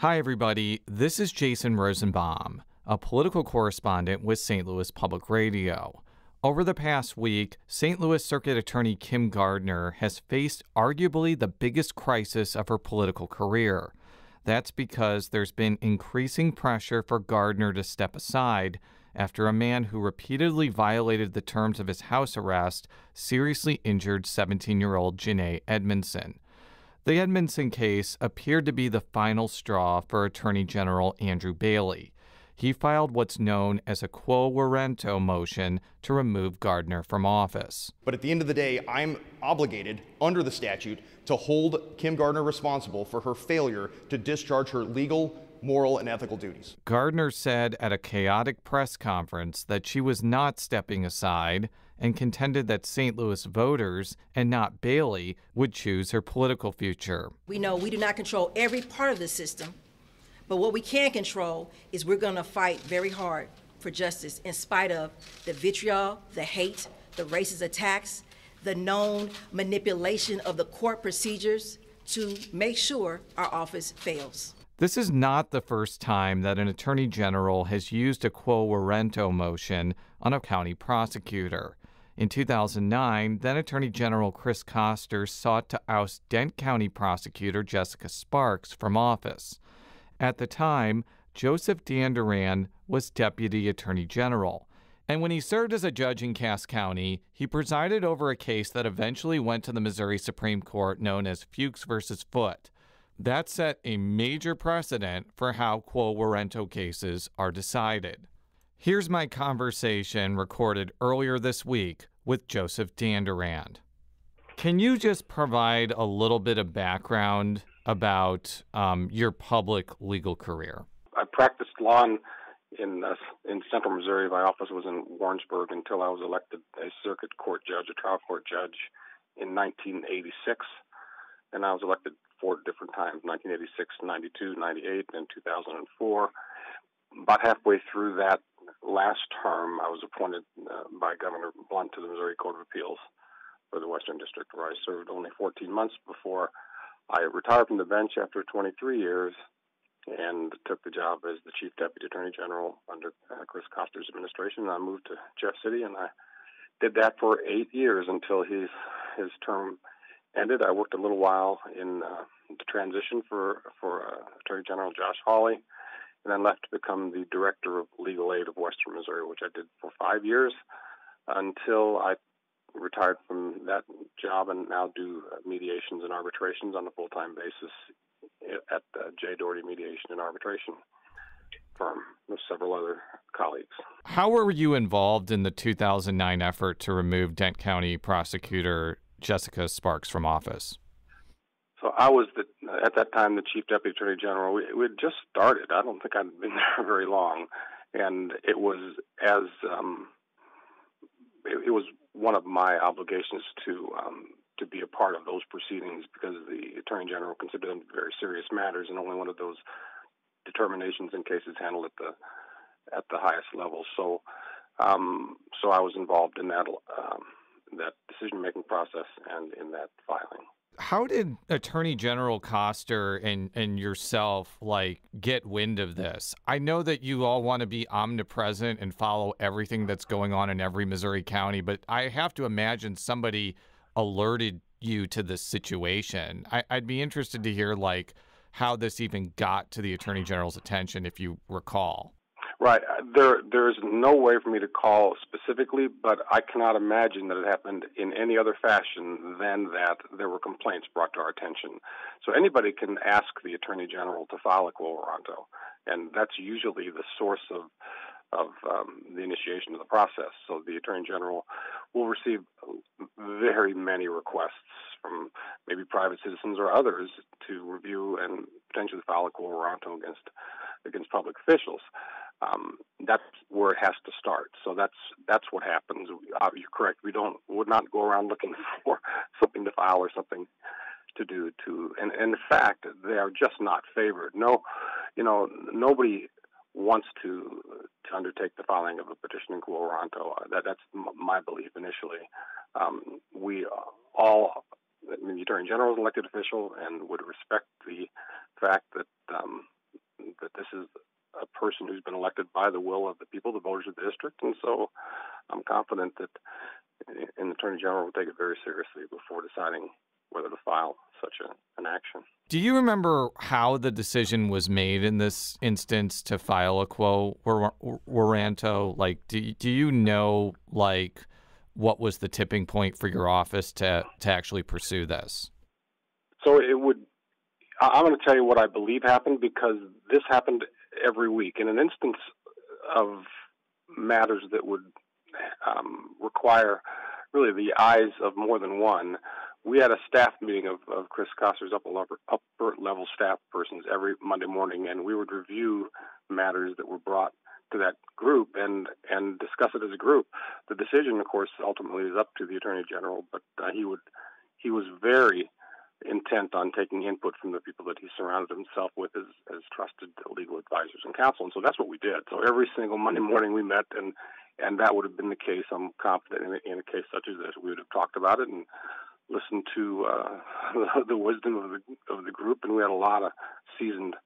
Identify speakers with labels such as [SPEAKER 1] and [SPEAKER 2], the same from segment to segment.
[SPEAKER 1] Hi, everybody. This is Jason Rosenbaum, a political correspondent with St. Louis Public Radio. Over the past week, St. Louis Circuit Attorney Kim Gardner has faced arguably the biggest crisis of her political career. That's because there's been increasing pressure for Gardner to step aside after a man who repeatedly violated the terms of his house arrest seriously injured 17-year-old Janae Edmondson. The Edmondson case appeared to be the final straw for Attorney General Andrew Bailey. He filed what's known as a quo warranto motion to remove Gardner from office.
[SPEAKER 2] But at the end of the day, I'm obligated under the statute to hold Kim Gardner responsible for her failure to discharge her legal, moral, and ethical duties.
[SPEAKER 1] Gardner said at a chaotic press conference that she was not stepping aside and contended that St. Louis voters, and not Bailey, would choose her political future.
[SPEAKER 3] We know we do not control every part of the system, but what we can control is we're going to fight very hard for justice in spite of the vitriol, the hate, the racist attacks, the known manipulation of the court procedures to make sure our office fails.
[SPEAKER 1] This is not the first time that an attorney general has used a quo warranto motion on a county prosecutor. In 2009, then Attorney General Chris Koster sought to oust Dent County Prosecutor Jessica Sparks from office. At the time, Joseph Dandurand was Deputy Attorney General. And when he served as a judge in Cass County, he presided over a case that eventually went to the Missouri Supreme Court known as Fuchs versus Foote. That set a major precedent for how quo warranto cases are decided. Here's my conversation recorded earlier this week with Joseph Dandurand. Can you just provide a little bit of background about your public legal career?
[SPEAKER 4] I practiced law in central Missouri. My office was in Warrensburg until I was elected a circuit court judge, a trial court judge, in 1986. And I was elected 4 different times, 1986, 92, 98, and 2004. About halfway through that last term, I was appointed by Governor Blunt to the Missouri Court of Appeals for the Western District, where I served only 14 months before I retired from the bench after 23 years and took the job as the Chief Deputy Attorney General under Chris Koster's administration. And I moved to Jeff City, and I did that for 8 years until his term ended. I worked a little while in the transition for Attorney General Josh Hawley, and then left to become the Director of Legal Aid of Western Missouri, which I did for 5 years until I retired from that job and now do mediations and arbitrations on a full-time basis at the J. Doherty Mediation and Arbitration firm with several other colleagues.
[SPEAKER 1] How were you involved in the 2009 effort to remove Dent County Prosecutor Jessica Sparks from office?
[SPEAKER 4] So I was, at that time, the Chief Deputy Attorney General. We had just started. I don't think I'd been there very long. And it was it was one of my obligations to be a part of those proceedings because the Attorney General considered them very serious matters, and only one of those determinations in cases handled at the highest level. So I was involved in that decision-making process and in that filing.
[SPEAKER 1] How did Attorney General Koster and yourself get wind of this? I know that you all want to be omnipresent and follow everything that's going on in every Missouri county, but I have to imagine somebody alerted you to this situation. I'd be interested to hear how this even got to the Attorney General's attention, if you recall.
[SPEAKER 4] Right. There's no way for me to call specifically, but I cannot imagine that it happened in any other fashion than that there were complaints brought to our attention. So anybody can ask the Attorney General to file a quo warranto, and that's usually the source of the initiation of the process. So the Attorney General will receive very many requests from maybe private citizens or others to review and potentially file a quo warranto against public officials. That's where it has to start. So that's what happens. You're correct. We would not go around looking for something to file or something to do. And in fact, they are just not favored. No, nobody wants to undertake the filing of a petition in quo warranto. That's my belief initially. The Attorney General is an elected official and would respect the fact that this is a person who's been elected by the will of the people, the voters of the district, and so I'm confident that an Attorney General will take it very seriously before deciding whether to file such an action.
[SPEAKER 1] Do you remember how the decision was made in this instance to file a quo warranto? Like, do you know, like, what was the tipping point for your office to actually pursue this?
[SPEAKER 4] So I'm going to tell you what I believe happened, because this happened every week. In an instance of matters that would require really the eyes of more than one, we had a staff meeting of Chris Koster's upper level staff persons every Monday morning, and we would review matters that were brought to that group and discuss it as a group. The decision, of course, ultimately is up to the Attorney General, but he was very intent on taking input from the people that he surrounded himself with as trusted legal advisors and counsel, and so that's what we did. So every single Monday morning we met, and that would have been the case. I'm confident in a case such as this, we would have talked about it and listened to the wisdom of the group, and we had a lot of seasoned,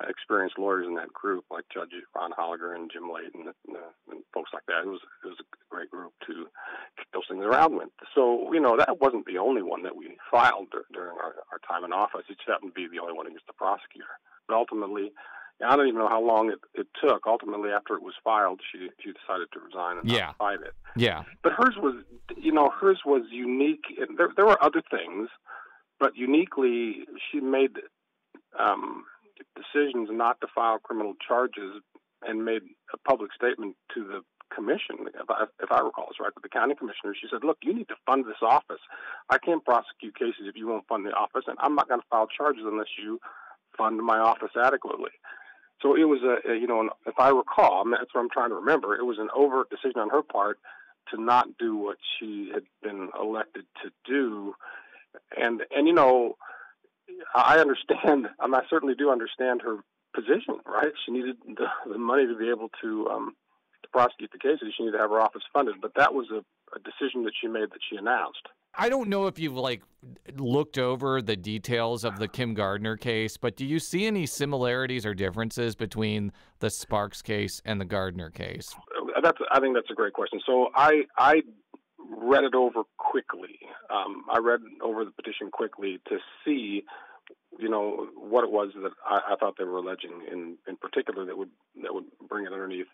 [SPEAKER 4] experienced lawyers in that group, like Judge Ron Holliger and Jim Layton and folks like that. It was a great group to kick those things around with. So, that wasn't the only one that we filed during our time in office. It just happened to be the only one against the prosecutor. But ultimately, I don't even know how long it took. Ultimately, after it was filed, she decided to resign and not fight it.
[SPEAKER 1] Yeah.
[SPEAKER 4] But hers was unique. There were other things, but uniquely, she made decisions not to file criminal charges and made a public statement to the commission, if I recall this right, with the county commissioner. She said, look, you need to fund this office. I can't prosecute cases if you won't fund the office, and I'm not going to file charges unless you fund my office adequately. So it was if I recall, that's what I'm trying to remember, it was an overt decision on her part to not do what she had been elected to do. And I understand, I certainly do understand her position, right? She needed the money to be able to prosecute the cases. She needed to have her office funded, but that was a decision that she made, that she announced.
[SPEAKER 1] I don't know if you've looked over the details of the Kim Gardner case, but do you see any similarities or differences between the Sparks case and the Gardner case?
[SPEAKER 4] I think that's a great question. So I read it over quickly. I read over the petition quickly to see, what it was that I thought they were alleging in particular that would bring it underneath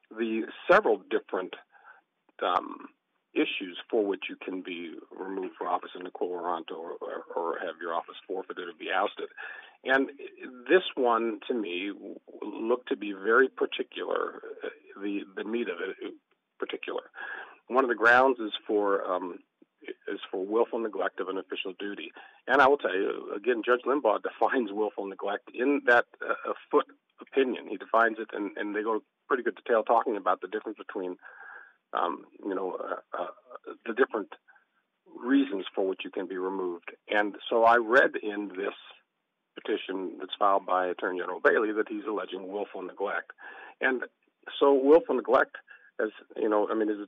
[SPEAKER 4] the several different issues for which you can be removed from office in a quo warranto or have your office forfeited or be ousted. And this one, to me, looked to be very particular, the meat of it particular. One of the grounds is for willful neglect of an official duty. And I will tell you, again, Judge Limbaugh defines willful neglect in that Foote opinion. He defines it, and they go to pretty good detail talking about the difference between the different reasons for which you can be removed. And so I read in this petition that's filed by Attorney General Bailey that he's alleging willful neglect. And so willful neglect, is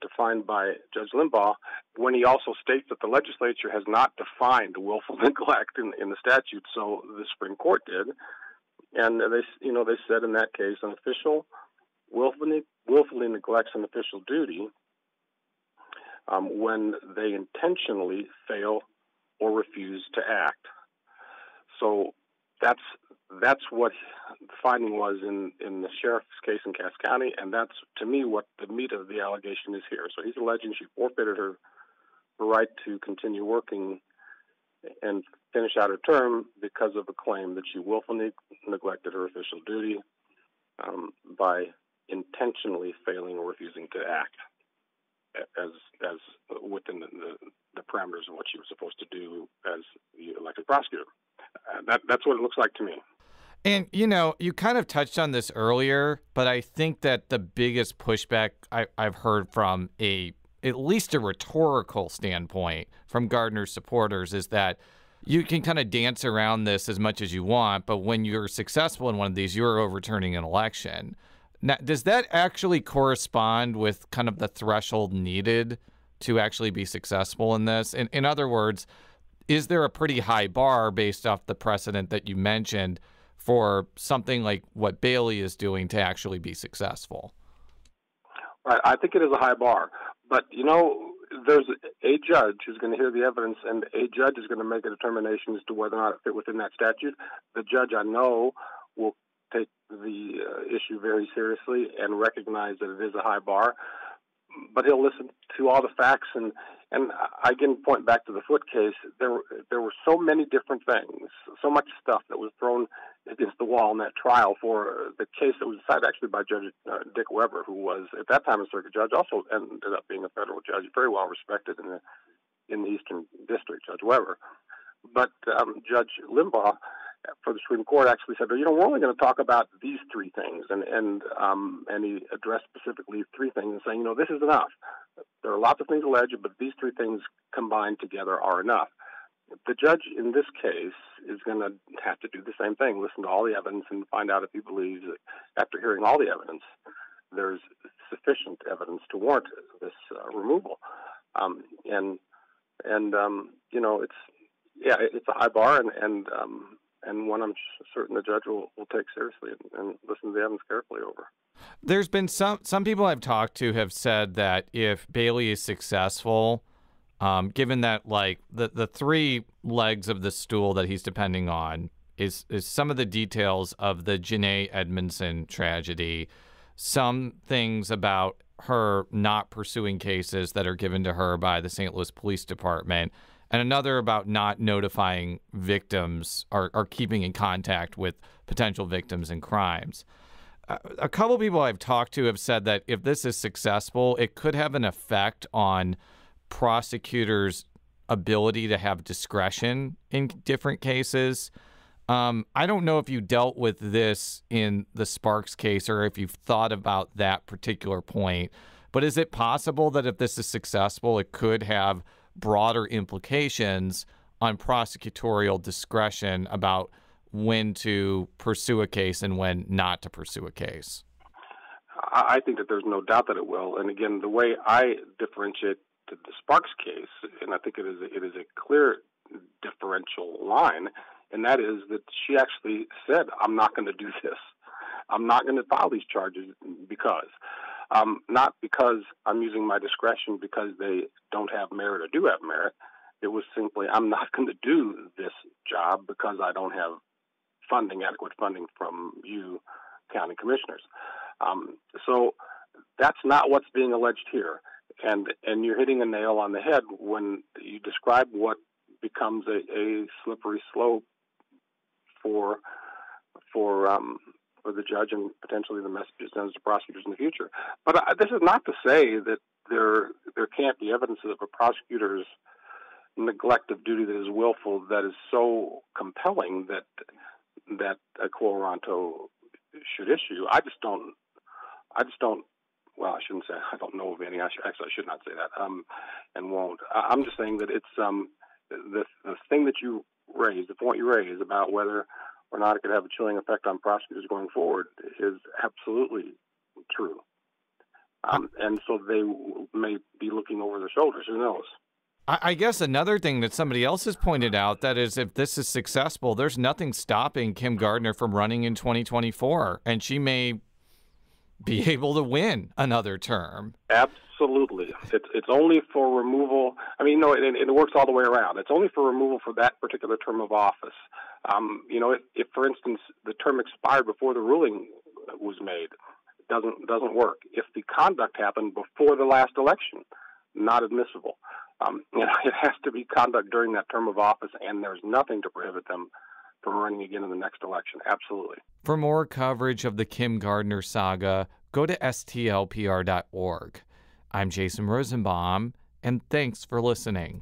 [SPEAKER 4] defined by Judge Limbaugh, when he also states that the legislature has not defined willful neglect in the statute, so the Supreme Court did. And they said in that case, an official willfully neglects an official duty when they intentionally fail or refuse to act. So that's what the finding was in the sheriff's case in Cass County, and that's, to me, what the meat of the allegation is here. So he's alleging she forfeited her right to continue working and finish out her term because of a claim that she willfully neglected her official duty by intentionally failing or refusing to act as within the parameters of what she was supposed to do as the elected prosecutor. That's what it looks like to me.
[SPEAKER 1] And, you kind of touched on this earlier, but I think that the biggest pushback I've heard from at least a rhetorical standpoint from Gardner's supporters is that you can kind of dance around this as much as you want, but when you're successful in one of these, you're overturning an election. Now, does that actually correspond with kind of the threshold needed to actually be successful in this? In other words, is there a pretty high bar based off the precedent that you mentioned for something like what Bailey is doing to actually be successful.
[SPEAKER 4] Right. I think it is a high bar. But, you know, there's a judge who's going to hear the evidence, and a judge is going to make a determination as to whether or not it fit within that statute. The judge, I know, will take the issue very seriously and recognize that it is a high bar. But he'll listen to all the facts, and I again point back to the Foote case. There were so many different things, so much stuff that was thrown against the wall in that trial for the case that was decided actually by Judge Dick Weber, who was at that time a circuit judge, also ended up being a federal judge, very well respected in the Eastern District, Judge Weber. But Judge Limbaugh for the Supreme Court actually said, you know, we're only going to talk about these three things, and he addressed specifically three things and saying, you know, this is enough. There are lots of things alleged, but these three things combined together are enough. The judge in this case is going to have to do the same thing, listen to all the evidence and find out if he believes that after hearing all the evidence, there's sufficient evidence to warrant this removal. You know, it's a high bar and one I'm certain the judge will take seriously and listen to the evidence carefully over.
[SPEAKER 1] There's been some people I've talked to have said that if Bailey is successful, given that like the three legs of the stool that he's depending on is some of the details of the Janae Edmondson tragedy, some things about her not pursuing cases that are given to her by the St. Louis Police Department, and another about not notifying victims or keeping in contact with potential victims in crimes. A couple people I've talked to have said that if this is successful, it could have an effect on prosecutors' ability to have discretion in different cases. I don't know if you dealt with this in the Sparks case or if you've thought about that particular point, but is it possible that if this is successful, it could have broader implications on prosecutorial discretion about when to pursue a case and when not to pursue a case?
[SPEAKER 4] I think that there's no doubt that it will. And again, the way I differentiate the Sparks case, and I think it is a clear differential line, and that is that she actually said, I'm not going to do this. I'm not going to file these charges because, not because I'm using my discretion because they don't have merit or do have merit. It was simply, I'm not going to do this job because I don't have adequate funding from you county commissioners. So that's not what's being alleged here. And you're hitting a nail on the head when you describe what becomes a slippery slope for the judge and potentially the messages sent to prosecutors in the future. But this is not to say that there can't be evidence of a prosecutor's neglect of duty that is willful, that is so compelling that a quo warranto should issue. I just don't. Well, I shouldn't say I don't know of any. Actually, I should not say that. And won't. I'm just saying that it's the thing that you raised, the point you raised about whether or not it could have a chilling effect on prosecutors going forward is absolutely true. And so they may be looking over their shoulders. Who knows?
[SPEAKER 1] I guess another thing that somebody else has pointed out, that is, if this is successful, there's nothing stopping Kim Gardner from running in 2024, and she may be able to win another term.
[SPEAKER 4] Absolutely. It's only for removal. I mean, no, it works all the way around. It's only for removal for that particular term of office. If for instance, the term expired before the ruling was made, it doesn't work. If the conduct happened before the last election, not admissible. It has to be conduct during that term of office, and there's nothing to prohibit them from running again in the next election. Absolutely.
[SPEAKER 1] For more coverage of the Kim Gardner saga, go to STLPR.org. I'm Jason Rosenbaum, and thanks for listening.